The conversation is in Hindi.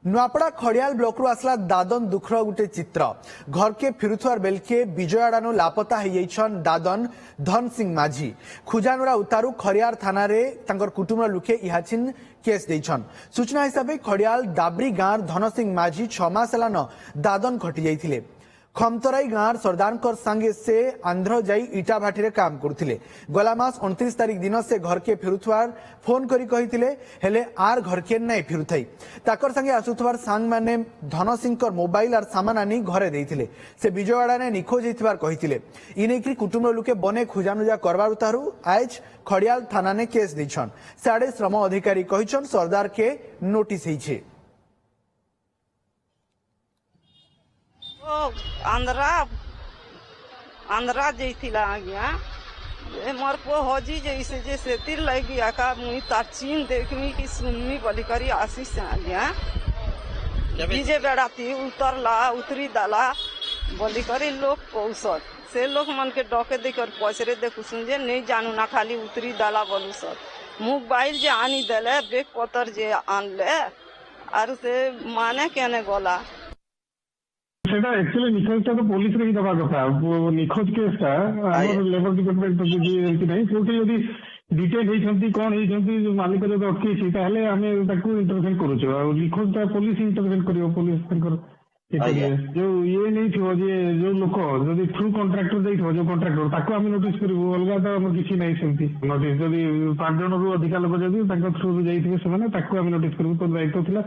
नुआपड़ा खड़ियाल ब्लॉक रु आसला दादन दुखर गुटे चित्र घर के फिरुथुआर बेलके विजयाड़ानु लापता होइछन दादन धन सिंह माझी खुजानुरा उतारू खरियार थाना रे तांकर कुटुंबर लुके इहाचिन केस देइछन। सूचना हिसाब से खड़ियाल दाबरी गांव धन सिंह माझी 6 मास हेलान दादन खटी जाइथिले। खमतराई गांव सरदार संगे से आंध्र जाई इटा भाटी रे काम करथिले। गला मास 29 तारीख दिन से घर के फिरुथुआर फोन करी कहिथिले हेले आर घर के नहीं फिरुथाई ताकर संगे आसुथुआर सांग माने धन सिंह मोबाइल और सामान आनी घरे देइथिले। से विजयवाड़ा ने निखोज होइथिबार कहिथिले। इनेकरी कुटुंब लोके बने खुजानुजा करबार तारू आज खड़ियाल थाना ने केस दैछन। साडे श्रम अधिकारी कहिछन सरदार के नोटिस हेइछे। आंध्रा जैथिला आज्ञा मोर पो हजी जैसे जैसे तिर लगी आका मुई तार चीन देखमी की सुनमी बोली करी आशीष आज्ञा डीजे बेड़ाती उतरला उतरी दाला बोली करी लोग कौसत से लोग मन के डके देकर पसरे देखु सुनजे नहीं जानू ना खाली उतरी दाला बोलू सत मोबाइल जे आनी देले बेग पतर जे आनले आर से माने केने गला সেটা অ্যাকচুয়ালি নিখোঁজটা তো পুলিশরে হি দেওয়া কথা। নিখোঁজ কেসটা আমার লেবর ডিপার্টমেন্ট যদি এমতি নাই সেটা যদি ডিটেল ହେଇଛନ୍ତି କଣ ହେଇଛନ୍ତି ମାଲିକ ଯଦି ଅଟକେଇଛି ତାହେଲେ ଆମେ ତାକୁ ଇଣ୍ଟରଭେନ୍ କରୁଛୁ। ଆଉ ନିଖୋଜଟା ପୋଲିସ ଇଣ୍ଟରଭେନ୍ କରିବ। ପୋଲିସ ତାଙ୍କର ଯୋଉ ଇଏ ନେଇଥିବ ଯେ ଯୋଉ ଲୋକ ଯଦି ଥ୍ରୁ କଣ୍ଟ୍ରାକ୍ଟର ଦେଇଥିବ ଯୋଉ କଣ୍ଟ୍ରାକ୍ଟର ତାକୁ ଆମେ ନୋଟିସ କରିବୁ। ଅଲଗା ତ ଆମର କିଛି ନାହିଁ ସେମିତି ନୋଟିସ। ଯଦି 5 ଜଣରୁ ଅଧିକା ଲୋକ ଯଦି ତାଙ୍କ ଥ୍ରୁରୁ ଯାଇଥିବେ ସେମାନେ ତାକୁ ଆମେ ନୋଟିସ କରିବୁ। ତ ଦାୟିତ୍ୱ ଥିଲା